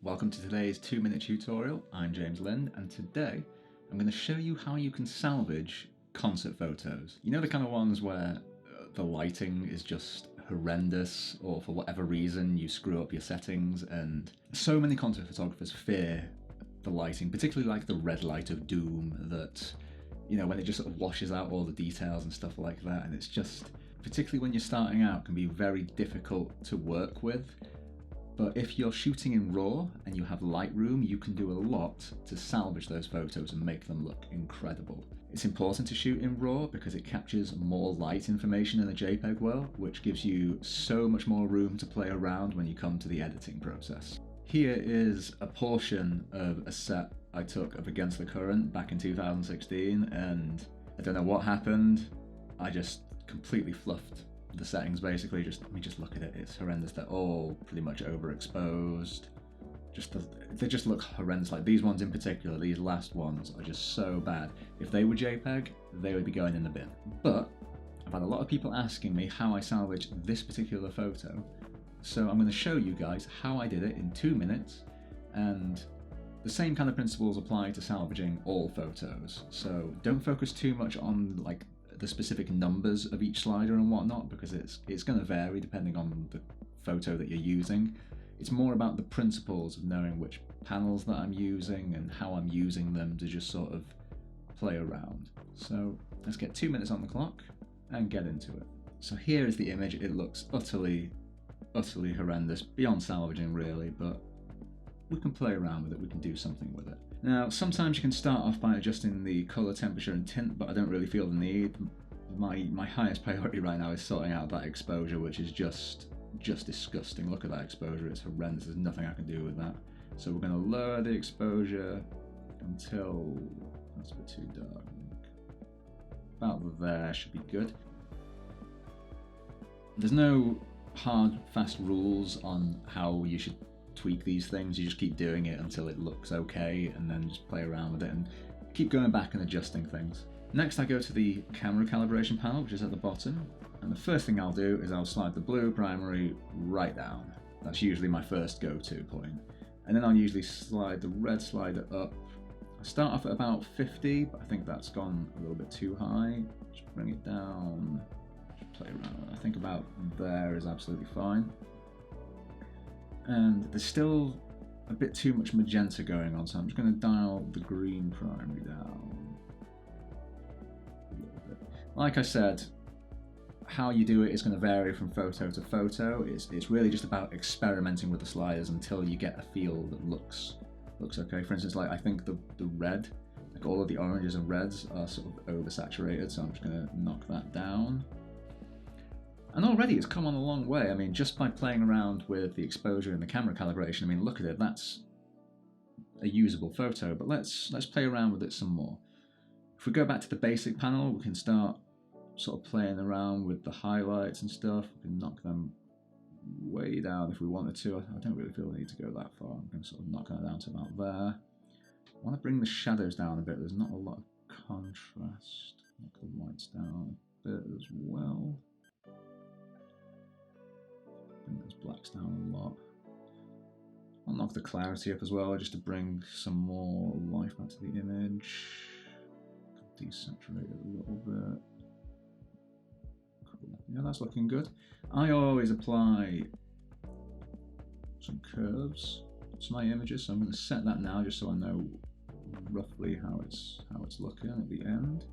Welcome to today's 2-minute tutorial. I'm James Lind, and today I'm going to show you how you can salvage concert photos. You know, the kind of ones where the lighting is just horrendous, or for whatever reason you screw up your settings, and so many concert photographers fear the lighting, particularly like the red light of doom that, you know, when it just sort of washes out all the details and stuff like that, and it's just, particularly when you're starting out, can be very difficult to work with. But if you're shooting in RAW and you have Lightroom, you can do a lot to salvage those photos and make them look incredible. It's important to shoot in RAW because it captures more light information in a JPEG will, which gives you so much more room to play around when you come to the editing process. Here is a portion of a set I took of Against the Current back in 2016, and I don't know what happened. I just completely fluffed the settings basically. Just look at it, it's horrendous. They're all pretty much overexposed. They just look horrendous. Like these ones in particular, these last ones are just so bad. If they were JPEG, they would be going in the bin. But I've had a lot of people asking me how I salvage this particular photo, so I'm going to show you guys how I did it in 2 minutes, and the same kind of principles apply to salvaging all photos. So don't focus too much on like the specific numbers of each slider and whatnot, because it's going to vary depending on the photo that you're using. It's more about the principles of knowing which panels that I'm using and how I'm using them to just sort of play around. So let's get 2 minutes on the clock and get into it. So here is the image. It looks utterly horrendous, beyond salvaging really, but we can play around with it, we can do something with it. Now, sometimes you can start off by adjusting the colour, temperature and tint, but I don't really feel the need. My highest priority right now is sorting out that exposure, which is just disgusting. Look at that exposure, it's horrendous, there's nothing I can do with that. So we're going to lower the exposure until, that's a bit too dark. About there should be good. There's no hard, fast rules on how you should tweak these things. You just keep doing it until it looks okay, and then just play around with it and keep going back and adjusting things. Next, I go to the camera calibration panel, which is at the bottom, and the first thing I'll do is I'll slide the blue primary right down. That's usually my first go-to point. And then I'll usually slide the red slider up. I start off at about 50, but I think that's gone a little bit too high. Just bring it down, just play around. I think about there is absolutely fine. And there's still a bit too much magenta going on, so I'm just going to dial the green primary down a little bit. Like I said, how you do it is going to vary from photo to photo. It's really just about experimenting with the sliders until you get a feel that looks okay. For instance, like I think the red, like all of the oranges and reds are sort of oversaturated, so I'm just going to knock that down. And already it's come on a long way. I mean, just by playing around with the exposure and the camera calibration, I mean, look at it, that's a usable photo, but let's play around with it some more. If we go back to the basic panel, we can start sort of playing around with the highlights and stuff. We can knock them way down if we wanted to. I don't really feel the need to go that far. I'm going to sort of knock that down to about there. I want to bring the shadows down a bit. There's not a lot of contrast. Knock the lights down a bit as well. Bring those blacks down a lot. I'll knock the clarity up as well, just to bring some more life back to the image. Desaturate it a little bit. Cool. Yeah, that's looking good. I always apply some curves to my images, so I'm going to set that now just so I know roughly how it's looking at the end.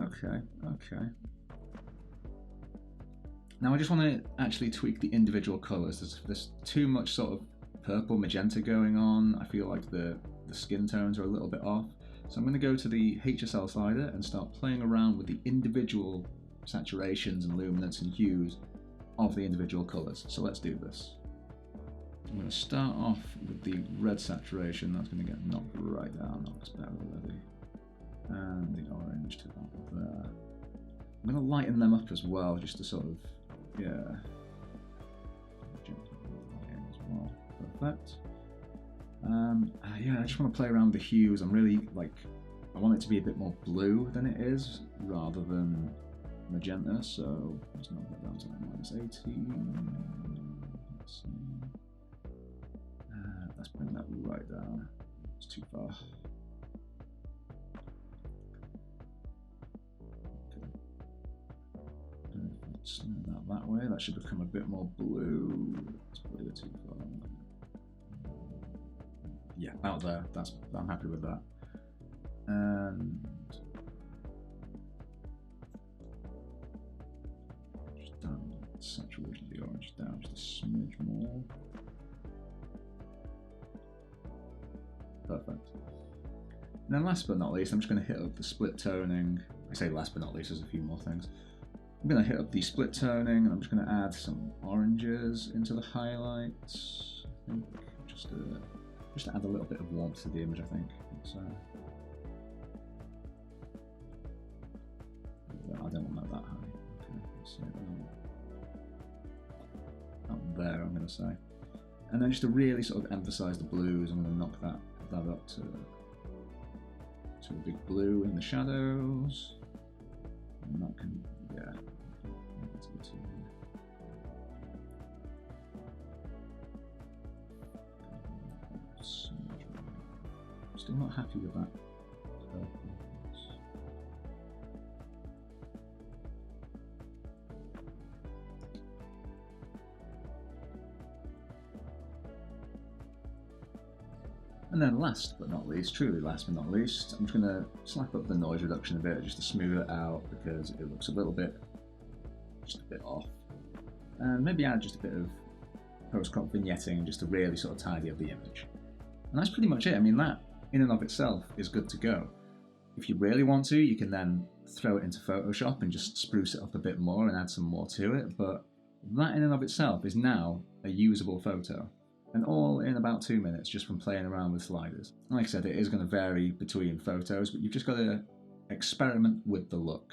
Okay. Now I just want to actually tweak the individual colours. There's too much sort of purple magenta going on. I feel like the skin tones are a little bit off. So I'm going to go to the HSL slider and start playing around with the individual saturations and luminance and hues of the individual colours. So let's do this. I'm going to start off with the red saturation. That's going to get knocked right down. That looks better already. And the orange to about there. I'm going to lighten them up as well, just to sort of, yeah. As well. Perfect. Yeah, I just want to play around with the hues. I'm really I want it to be a bit more blue than it is, rather than magenta, so let's knock that down to like -18. So, let's bring that right down. It's too far. Slide that way. That should become a bit more blue. It's probably too far. Yeah, about there. I'm happy with that. And just down saturation of the orange down just a smidge more. Perfect. And then last but not least, I'm just going to hit up the split toning. I say last but not least, there's a few more things. I'm going to hit up the split toning, and I'm just going to add some oranges into the highlights. I think just to add a little bit of warmth to the image. I think so. I don't want that high. Okay, let's see up there, I'm going to say. And then just to really sort of emphasize the blues, I'm going to knock that up to a big blue in the shadows. And that can, yeah. Still not happy with that. And then last but not least, truly last but not least, I'm just going to slap up the noise reduction a bit just to smooth it out because it looks a little bit, just a bit off. And maybe add just a bit of post-crop vignetting just to really sort of tidy up the image. And that's pretty much it. I mean, that in and of itself is good to go. If you really want to, you can then throw it into Photoshop and just spruce it up a bit more and add some more to it. But that in and of itself is now a usable photo. And all in about 2 minutes just from playing around with sliders. And like I said, it is going to vary between photos, but you've just got to experiment with the look.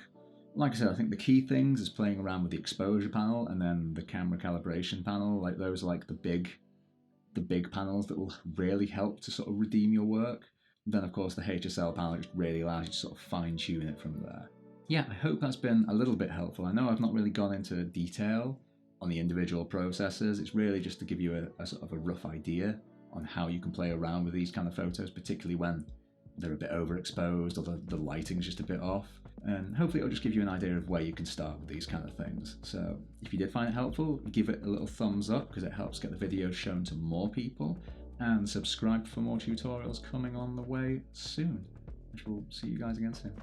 Like I said, I think the key things is playing around with the exposure panel and then the camera calibration panel. Like those are like the big panels that will really help to sort of redeem your work. Then of course the HSL panel just really allows you to sort of fine tune it from there. Yeah, I hope that's been a little bit helpful. I know I've not really gone into detail on the individual processes. It's really just to give you a sort of a rough idea on how you can play around with these kind of photos, particularly when they're a bit overexposed or the lighting's just a bit off. And hopefully it'll just give you an idea of where you can start with these kind of things. So if you did find it helpful, give it a little thumbs up because it helps get the videos shown to more people, and subscribe for more tutorials coming on the way soon, which we'll see you guys again soon.